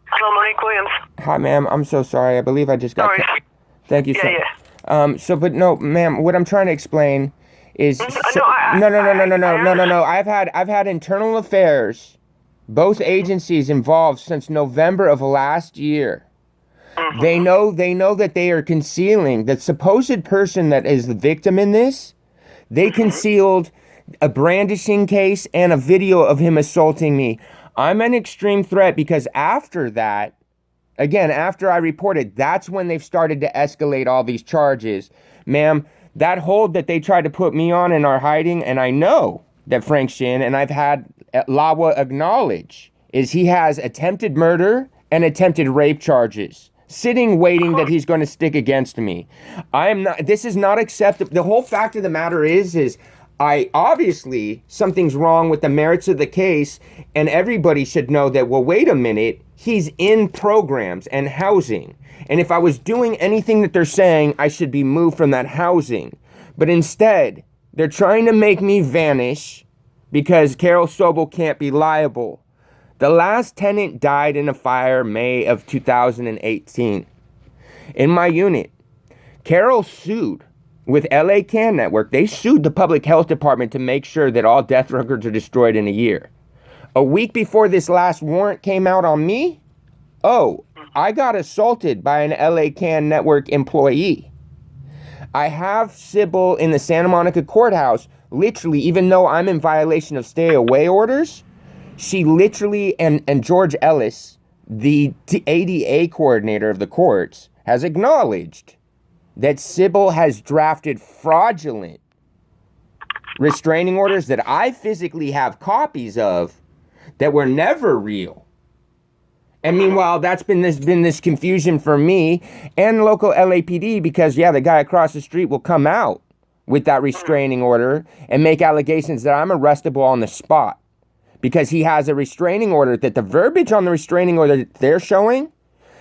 Hello, Monique Williams. Hi, ma'am. I'm so sorry. I believe I just got... Sorry. Thank you, sir. But no, ma'am, what I'm trying to explain is... No. I've had internal affairs, both agencies involved since November of last year. Mm-hmm. They know that they are concealing the supposed person that is the victim in this. They concealed a brandishing case and a video of him assaulting me. I'm an extreme threat because after that, again, after I reported, that's when they've started to escalate all these charges. Ma'am, that hold that they tried to put me on and are hiding, and I know that Frank Shin, and I've had Lawa acknowledge, is he has attempted murder and attempted rape charges sitting waiting that he's going to stick against me. This is not acceptable. The whole fact of the matter is I obviously something's wrong with the merits of the case, and everybody should know that, well, wait a minute, he's in programs and housing. And if I was doing anything that they're saying, I should be moved from that housing. But instead, they're trying to make me vanish because Carol Sobel can't be liable. The last tenant died in a fire May of 2018. In my unit, Carol sued with LA Can Network. They sued the public health department to make sure that all death records are destroyed in a year. A week before this last warrant came out on me, I got assaulted by an LA Can Network employee. I have Sybil in the Santa Monica courthouse, literally, even though I'm in violation of stay away orders, she literally, and George Ellis, the ADA coordinator of the courts, has acknowledged that Sybil has drafted fraudulent restraining orders that I physically have copies of that were never real. And meanwhile, that's been this confusion for me and local LAPD because, the guy across the street will come out with that restraining order and make allegations that I'm arrestable on the spot because he has a restraining order that the verbiage on the restraining order that they're showing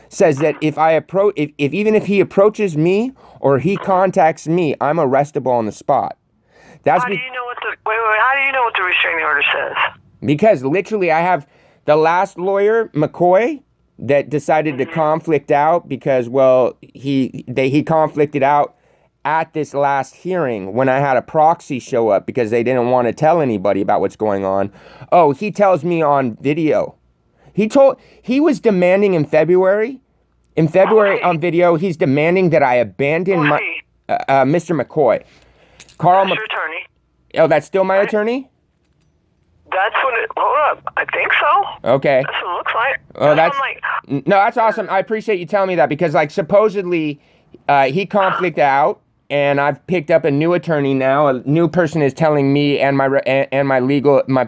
says that if even if he approaches me or he contacts me, I'm arrestable on the spot. How do you know what the restraining order says? Because literally I have the last lawyer, McCoy, that decided to conflict out because, he conflicted out at this last hearing when I had a proxy show up because they didn't want to tell anybody about what's going on. He tells me on video. He was demanding in February on video, he's demanding that I abandon Mr. McCoy. That's your attorney. Oh, that's still my attorney? That's what hold up. I think so. Okay. That's what it looks like. Oh, that's awesome. I appreciate you telling me that because, supposedly, he conflicted out, and I've picked up a new attorney now. A new person is telling me and my legal my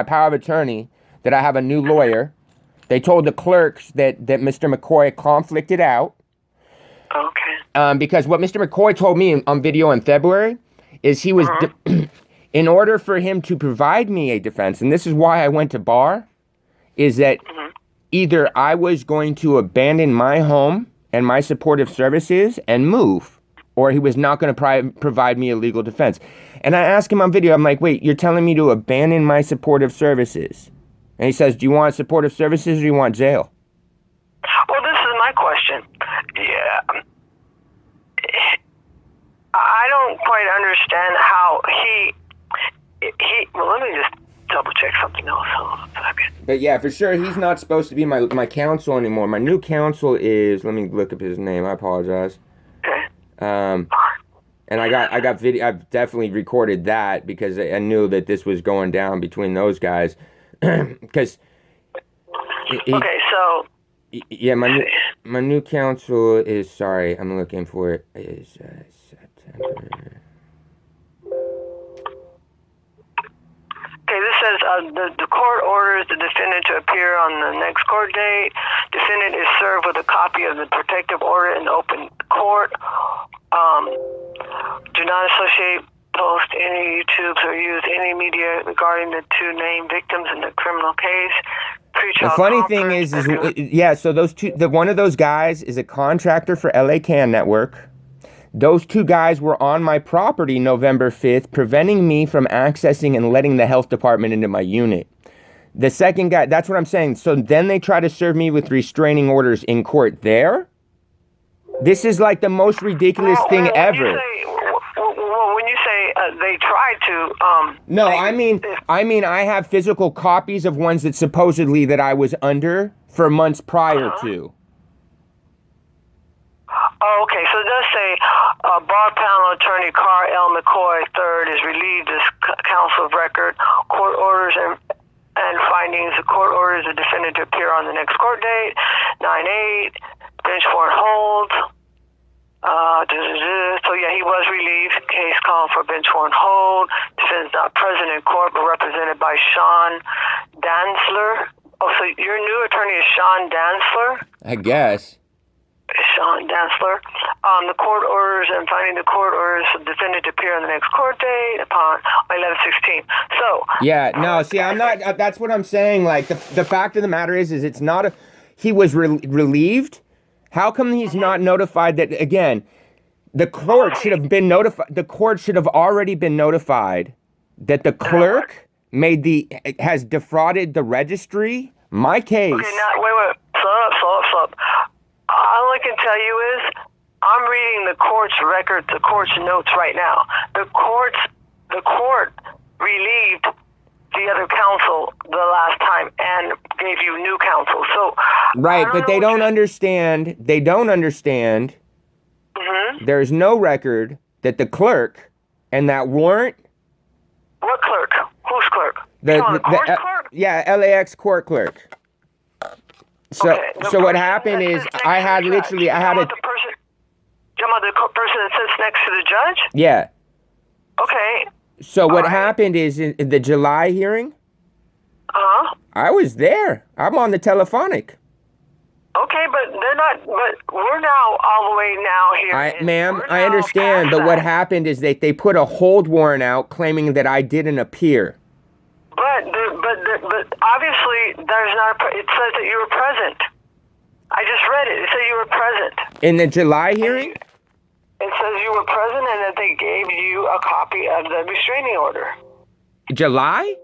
power of attorney that I have a new lawyer. They told the clerks that Mr. McCoy conflicted out. Okay. Because what Mr. McCoy told me on video in February is he was, in order for him to provide me a defense, and this is why I went to bar, is that either I was going to abandon my home and my supportive services and move, or he was not going to provide me a legal defense. And I asked him on video, I'm like, wait, you're telling me to abandon my supportive services? And he says, do you want supportive services or do you want jail? Well, this is my question. Yeah. I don't quite understand how well, let me just double check something else. Hold on a second. But yeah, for sure, he's not supposed to be my counsel anymore. My new counsel is, let me look up his name. I apologize. Okay. And I got video. I've definitely recorded that because I knew that this was going down between those guys. Because yeah, my new counsel is, sorry, I'm looking for it, is September. Okay, this says the court orders the defendant to appear on the next court date. Defendant is served with a copy of the protective order in open court. Do not associate, post any YouTubes or use any media regarding the two named victims in the criminal case. The funny thing is so those two, one of those guys is a contractor for LA Can Network. Those two guys were on my property November 5th, preventing me from accessing and letting the health department into my unit. The second guy, that's what I'm saying. So then they try to serve me with restraining orders in court there? This is like the most ridiculous thing ever. When you say they tried to, no, I mean I have physical copies of ones that supposedly that I was under for months prior to. Oh, okay. So it does say bar panel attorney Carl L. McCoy III is relieved as counsel of record. Court orders and findings. The court orders the defendant to appear on the next court date, 9/8. Bench warrant hold. So yeah, he was relieved. Case called for bench warrant hold. Defendant's not present in court, but represented by Sean Dantzler. Oh, so your new attorney is Sean Dantzler? I guess. Sean Dantzler. The court orders and finding the court orders the defendant to appear on the next court date upon 11/16. So yeah, no, see, I'm not. That's what I'm saying. Like the fact of the matter is it's not a. He was relieved. How come he's not notified that again? The court should have been notified. The court should have already been notified that the clerk has defrauded the registry. My case. Okay, now wait. Slow up. All I can tell you is I'm reading the court's record, the court's notes right now. The court relieved the other counsel the last time and gave you new counsel. So right, but they don't understand. They don't understand. Mm-hmm. There's no record that the clerk and that warrant. What clerk? Whose clerk? The court clerk? Yeah, LAX court clerk. So okay, so what happened is I had a. The person that sits next to the judge? Yeah. Okay. So what happened is in the July hearing, I was there. I'm on the telephonic. Okay, but they're not. But we're now all the way now here. Ma'am, I understand. But what happened is they put a hold warrant out claiming that I didn't appear. But obviously there's not. It says that you were present. I just read it. It said you were present in the July hearing. It says you were present and that they gave you a copy of the restraining order. July?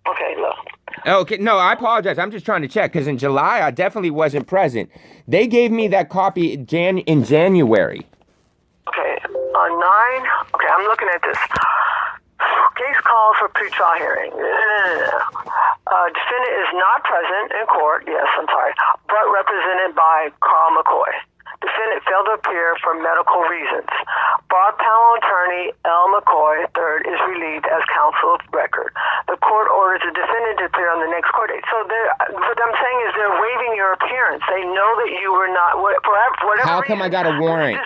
Okay, look. Okay, no, I apologize. I'm just trying to check because in July I definitely wasn't present. They gave me that copy in January. Okay, on 9. Okay, I'm looking at this. Case called for pretrial hearing. Defendant is not present in court. Yes, I'm sorry, but represented by Carl McCoy. Defendant failed to appear for medical reasons. Bar panel attorney L. McCoy III is relieved as counsel of record. The court orders the defendant to appear on the next court date. So what I'm saying is they're waiving your appearance. They know that you were not, for whatever How come reason, I got a warrant?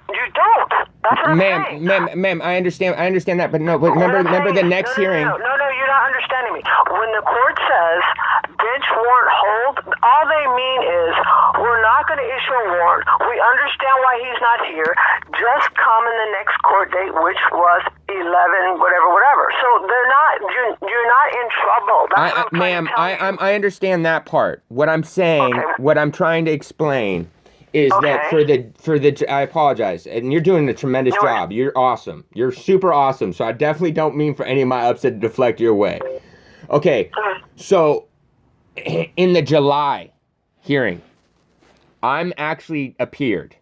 You don't. That's what I'm saying. Ma'am, I understand that, but no, but remember the next hearing. No, you're not understanding me. When the court says bench warrant hold, all they mean is we're not going to issue a warrant. We understand why he's not here. Just come in the next court date, which was 11, whatever. So they're not. You're not in trouble. Ma'am, I understand that part. What I'm saying, what I'm trying to explain is that for the I apologize, and you're doing a tremendous job. You're awesome. You're super awesome. So I definitely don't mean for any of my upset to deflect your way. Okay, so in the July hearing, I'm actually appeared.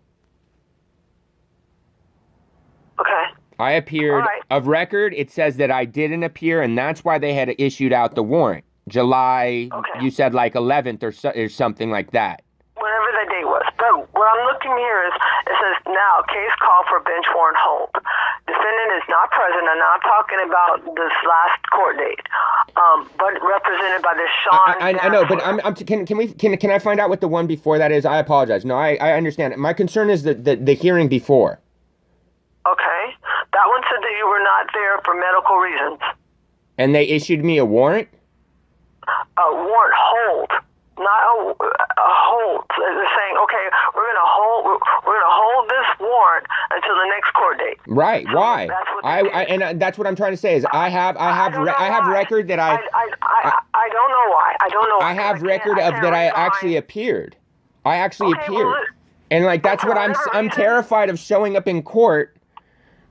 Okay. I appeared. Right. Of record, it says that I didn't appear, and that's why they had issued out the warrant. July, you said like 11th or something like that. Whatever the date was. But what I'm looking here is, it says now, case call for bench warrant hold. Defendant is not present, and I'm talking about this last court date, but represented by this Sean. I know, but can I find out what the one before that is? I apologize. No, I understand. My concern is the hearing before. Okay. That one said that you were not there for medical reasons. And they issued me a warrant? A warrant hold. Not a hold. They're saying, okay, we're gonna hold this warrant until the next court date. Right? So why? That's what I'm trying to say is I have record that I don't know why. I don't know. I have record of that I actually appeared. I actually appeared, and like that's what I'm terrified of showing up in court.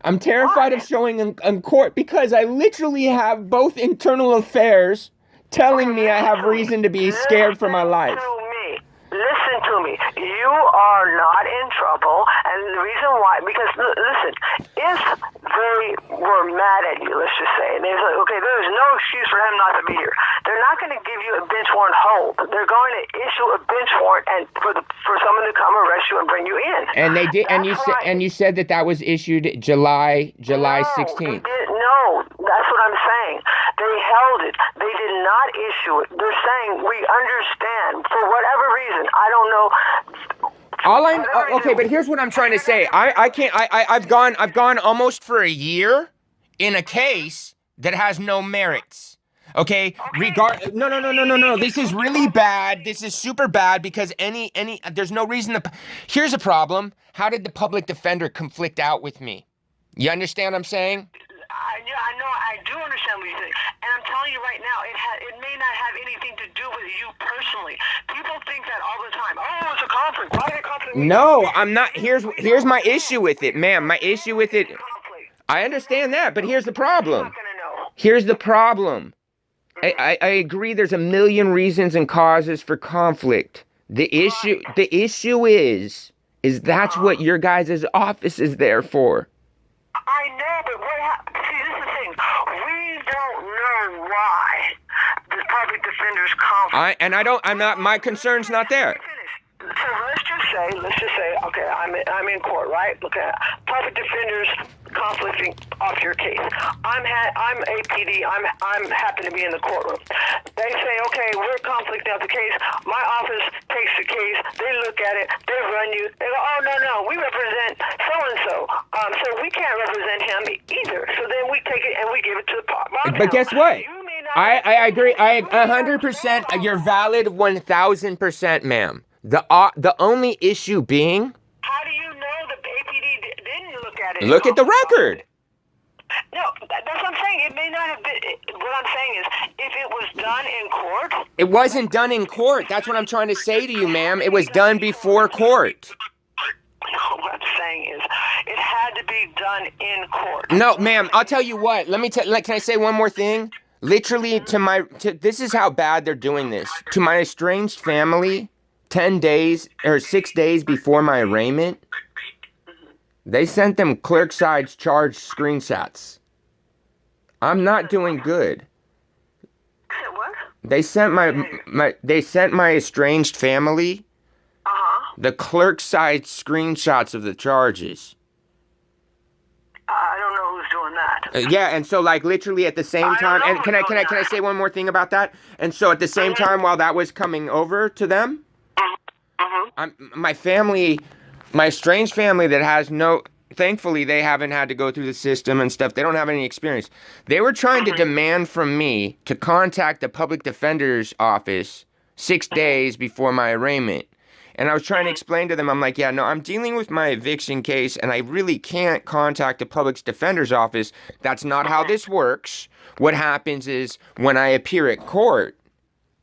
I'm terrified of showing in court because I literally have both internal affairs telling me I have reason to be scared for my life. Listen to me. You are not in trouble, and the reason why, because listen, if they were mad at you, let's just say, and they say, okay, there is no excuse for him not to be here. They're not going to give you a bench warrant hold. They're going to issue a bench warrant and for someone to come arrest you and bring you in. And they did, and you said that was issued July 16th. No, that's what I'm saying. They held it. They did not issue it. They're saying we understand for whatever reason. I don't know. Okay, but here's what I'm trying to say. I've gone almost for a year in a case that has no merits. Okay. No. This is really bad. This is super bad because there's no reason to. Here's a problem. How did the public defender conflict out with me? You understand what I'm saying? I know. I do understand what you're saying, and I'm telling you right now, it may not have anything to do with you personally. People think that all the time. Oh, it's a conflict. Why is it conflict? No, I'm not. Here's my issue with it, ma'am. My issue with it. I understand that, but here's the problem. Here's the problem. I agree. There's a million reasons and causes for conflict. The issue is that's what your guys' office is there for. I know, but see, this is the thing. We don't know why the public defender's conflict. My concern's not there. So let's just say, okay, I'm in court, right? Look at public defenders conflicting off your case. I'm APD. I'm happen to be in the courtroom. They say, okay, we're conflicting off the case. My office takes the case. They look at it. They run you. They go, oh no, we represent so and so. So we can't represent him either. So then we take it and we give it to the public. But guess what? I agree. 100%. You're valid 1,000%, ma'am. The only issue being. How do you know the APD didn't look at it? Look at the record. No, that's what I'm saying. It may not have been. What I'm saying is, if it was done in court. It wasn't done in court. That's what I'm trying to say to you, ma'am. It was done before court. No, what I'm saying is, it had to be done in court. No, ma'am. I'll tell you what. Can I say one more thing? Literally, this is how bad they're doing this. To my estranged family. 10 days or 6 days before my arraignment, they sent them clerk side's charge screenshots. I'm not doing good. What? They sent my estranged family the clerk side screenshots of the charges. I don't know who's doing that. Yeah, and so like literally at the same time, and can I say one more thing about that? And so at the same time while that was coming over to them, my family, my estranged family that has thankfully they haven't had to go through the system and stuff. They don't have any experience. They were trying to demand from me to contact the public defender's office 6 days before my arraignment. And I was trying to explain to them, I'm like, yeah, no, I'm dealing with my eviction case and I really can't contact the public defender's office. That's not how this works. What happens is when I appear at court,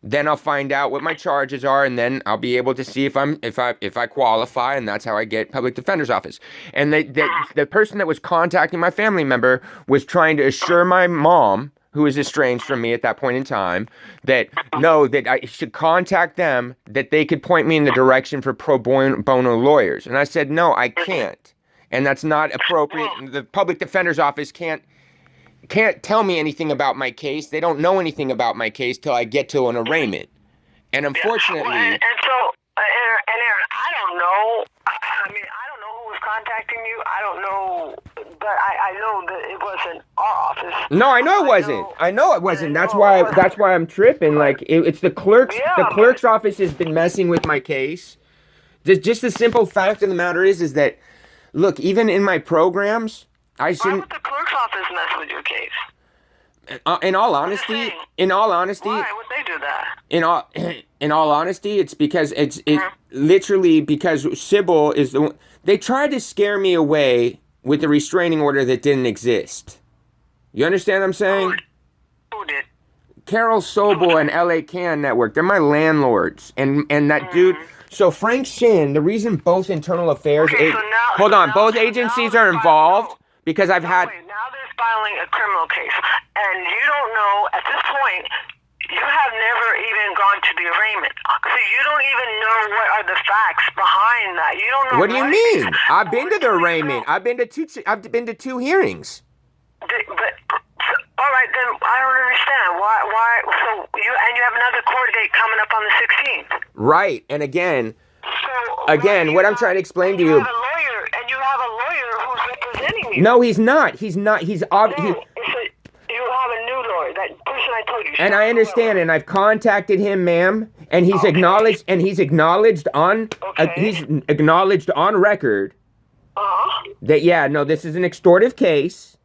then I'll find out what my charges are, and then I'll be able to see if I qualify, and that's how I get public defender's office. And the person that was contacting my family member was trying to assure my mom, who was estranged from me at that point in time, that I should contact them, that they could point me in the direction for pro bono lawyers. And I said, no, I can't, and that's not appropriate. The public defender's office can't tell me anything about my case. They don't know anything about my case till I get to an arraignment. And unfortunately... Well, and Aaron, I don't know. I mean, I don't know who was contacting you. I don't know, but I know that it wasn't our office. No, I know it wasn't. I know it wasn't. That's why I'm tripping. Like, it's the clerk's... Yeah, the clerk's office has been messing with my case. Just the simple fact of the matter is that, look, even in my programs... Why would the clerk's office mess with your case? In all honesty, why would they do that? In all honesty, it's because it's literally because Sybil is the one. They tried to scare me away with a restraining order that didn't exist. You understand what I'm saying? Who did? Carol Sobel and LA Can Network. They're my landlords, and that dude. So Frank Shin. The reason both internal affairs. Both agencies are involved. Because I've had... Now they're filing a criminal case. And you don't know, at this point, You have never even gone to the arraignment. So you don't even know what are the facts behind that. You don't know. What do you mean? I've been to the arraignment. I've been to two hearings. But all right, then I don't understand why. So you have another court date coming up on the 16th. Right, and again, what I'm trying to explain to you. You have a lawyer, and you have a lawyer who's representing you. No, he's not. He's not. He's obviously. You have a new lawyer. That person I told you. And I understand, and I've contacted him, ma'am, and he's acknowledged, and he's acknowledged on, record that this is an extortive case,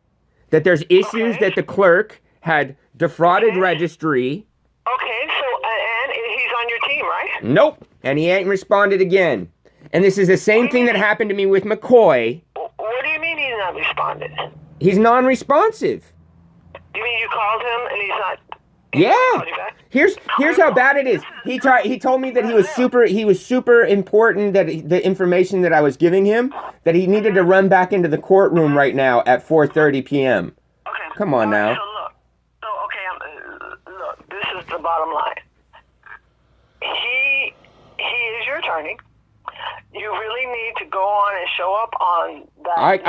that there's issues that the clerk had defrauded registry. Okay, so and he's on your team, right? Nope, and he ain't responded again. And this is the same thing that happened to me with McCoy. What do you mean he's not responded? He's non-responsive. You mean you called him and he's not? Yeah. Here's how bad it is. He told me that he was super important, that the information that I was giving him, that he needed to run back into the courtroom right now at 4:30 p.m. Okay. Come on now. Look, this is the bottom line. He is your attorney. You really need to go on and show up on that.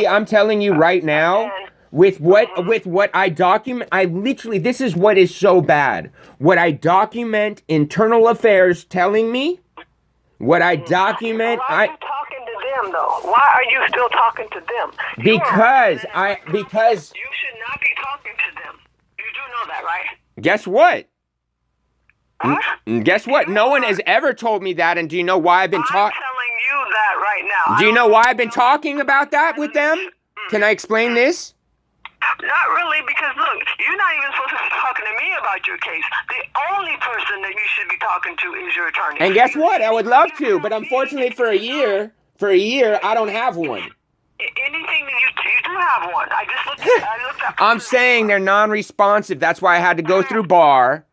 I'm telling you right now. With what I document, this is what is so bad. What I document internal affairs telling me, what I document, Why are you talking to them though? Why are you still talking to them? Because you should not be talking to them. You do know that, right? Guess what? Huh? Guess what? No one has ever told me that, and do you know why I've been talking? I'm telling you that right now. Do you know why I've been talking about that with them? Can I explain this? Not really, because look, you're not even supposed to be talking to me about your case. The only person that you should be talking to is your attorney. And guess what? I would love to, but unfortunately for a year, I don't have one. Anything that you do have one. I just looked at I'm saying they're non-responsive. That's why I had to go through bar.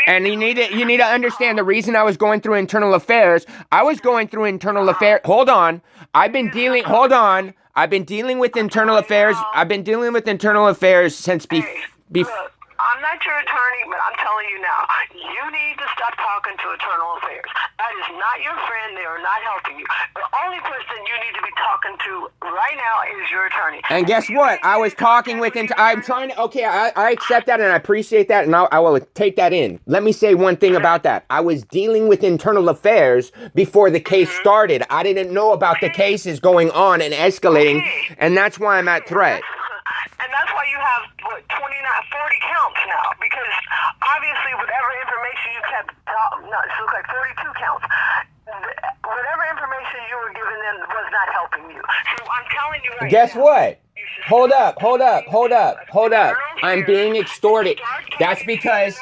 And you need to understand the reason I was going through internal affairs. I was going through internal affairs. Hold on. I've been dealing with internal affairs. I've been dealing with internal affairs since before. I'm not your attorney, but I'm telling you now, you need to stop talking to internal affairs. That is not your friend. They are not helping you. The only person you need to be talking to right now is your attorney. And guess what? I was talking with I'm trying to, okay, I accept that and I appreciate that, and I will take that in. Let me say one thing about that. I was dealing with internal affairs before the case started. I didn't know about the cases going on and escalating, and that's why I'm at threat. And that's why you have, 40 counts now. Because obviously whatever information you kept, it looks like 42 counts. Whatever information you were giving them was not helping you. So I'm telling you right now. Guess what? Hold up. I'm being extorted. That's because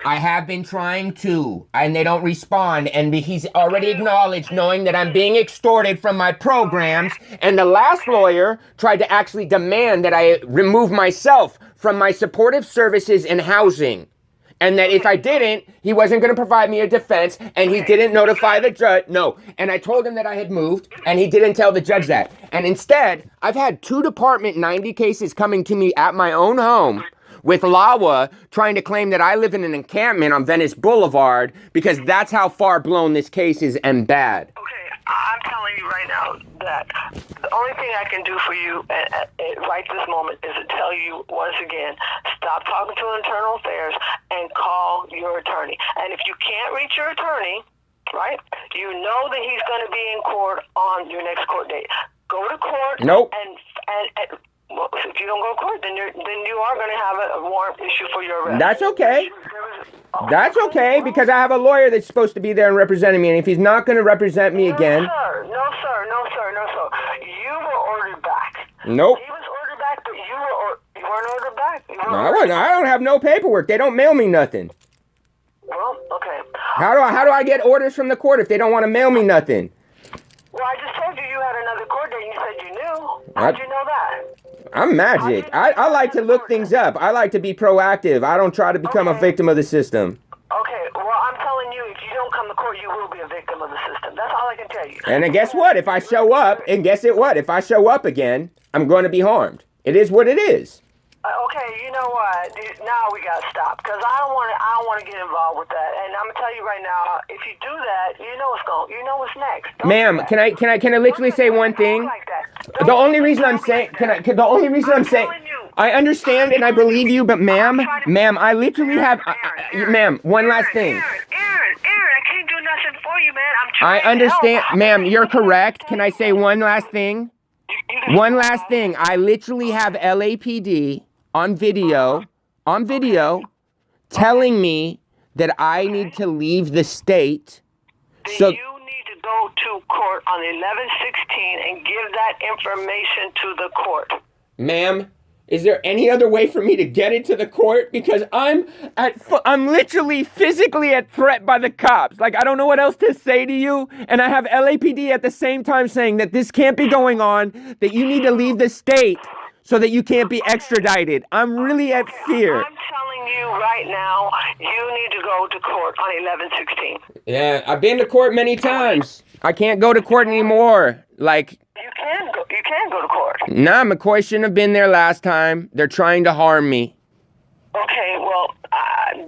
I have been trying to, and they don't respond, and he's already acknowledged knowing that I'm being extorted from my programs, and the last lawyer tried to actually demand that I remove myself from my supportive services and housing, and that if I didn't, he wasn't going to provide me a defense, and he didn't notify the judge. No, and I told him that I had moved, and he didn't tell the judge that. And instead, I've had 2 Department 90 cases coming to me at my own home, with LAWA trying to claim that I live in an encampment on Venice Boulevard because that's how far blown this case is and bad. Okay, I'm telling you right now that the only thing I can do for you right this moment is to tell you once again, stop talking to internal affairs and call your attorney. And if you can't reach your attorney, right, you know that he's going to be in court on your next court date. Go to court. Nope. And well, if you don't go to court, then you are going to have a warrant issue for your arrest. That's okay. That's okay, because I have a lawyer that's supposed to be there and representing me, and if he's not going to represent me again... No, sir. You were ordered back. Nope. He was ordered back, but you weren't ordered back. I don't have no paperwork. They don't mail me nothing. Well, okay. How do I get orders from the court if they don't want to mail me nothing? Well, I just told you had another court date, and you said you knew. How did you know that? I'm magic. I like to look things up. I like to be proactive. I don't try to become a victim of the system. Okay, well, I'm telling you, if you don't come to court, you will be a victim of the system. That's all I can tell you. And then guess what? If I show up, If I show up again, I'm going to be harmed. It is what it is. Okay, you know what? Now we gotta stop because I don't want to get involved with that. And I'm gonna tell you right now, if you do that, what's next. Don't Ma'am, can I literally say one thing? Like The only reason I'm saying, the only reason I'm saying, I understand and I believe you, but ma'am, I literally have, ma'am, one last thing. Aaron, I can't do nothing for you, man. I'm trying I understand, to help. ma'am, you're correct. Can I say one last thing? One last thing. I literally have LAPD on video, telling me that I need to leave the state. So you need to go to court on 11/16 and give that information to the court. Ma'am, is there any other way for me to get it to the court? Because I'm literally physically at threat by the cops. Like, I don't know what else to say to you. And I have LAPD at the same time saying that this can't be going on, that you need to leave the state so that you can't be extradited. I'm really at fear. I'm telling you right now, you need to go to court on 11/16. Yeah, I've been to court many times. I can't go to court anymore. Like, you can go to court. Nah, McCoy shouldn't have been there last time. They're trying to harm me. Okay, well, then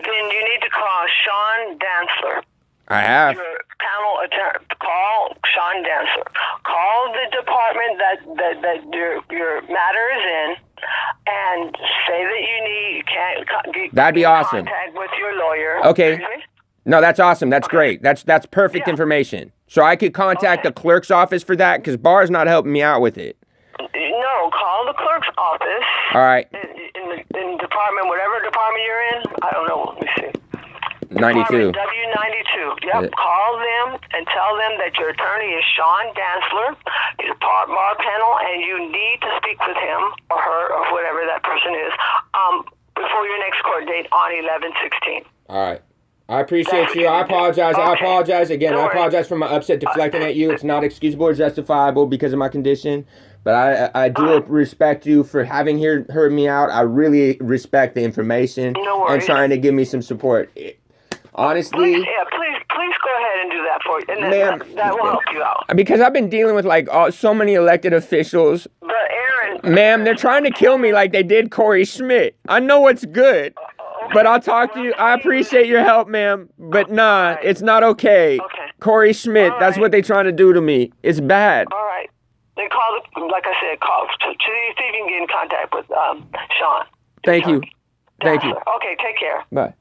you need to call Sean Dantzler. I have. Your panel attorney. Call Sean Dantzler. Call the department that your matter is in, and say that you can't get That'd be awesome. Contact with your lawyer. Okay. No, that's awesome. That's great. That's perfect information. So I could contact the clerk's office for that because Bar's not helping me out with it. No, call the clerk's office. All right. In department, whatever department you're in. I don't know. Let me see. 92. W92. Yep. Call them and tell them that your attorney is Sean Dantzler. He's a bar panel, and you need to speak with him or her or whatever that person is before your next court date on 11/16. All right. I appreciate you. I apologize. I apologize again. I apologize for my upset deflecting at you. It's not excusable or justifiable because of my condition. But I do respect you for having heard me out. I really respect the information and trying to give me some support. Honestly, please go ahead and do that for you, and that will help you out. Because I've been dealing with so many elected officials. But Aaron, ma'am, they're trying to kill me like they did Corey Schmidt. I know what's good, but I'll talk to you. I appreciate your help, ma'am, but nah, it's not okay. Corey Schmidt, that's what they're trying to do to me. It's bad. All right, then like I said, call to see if you can get in contact with Sean. Thank you. Okay, take care. Bye.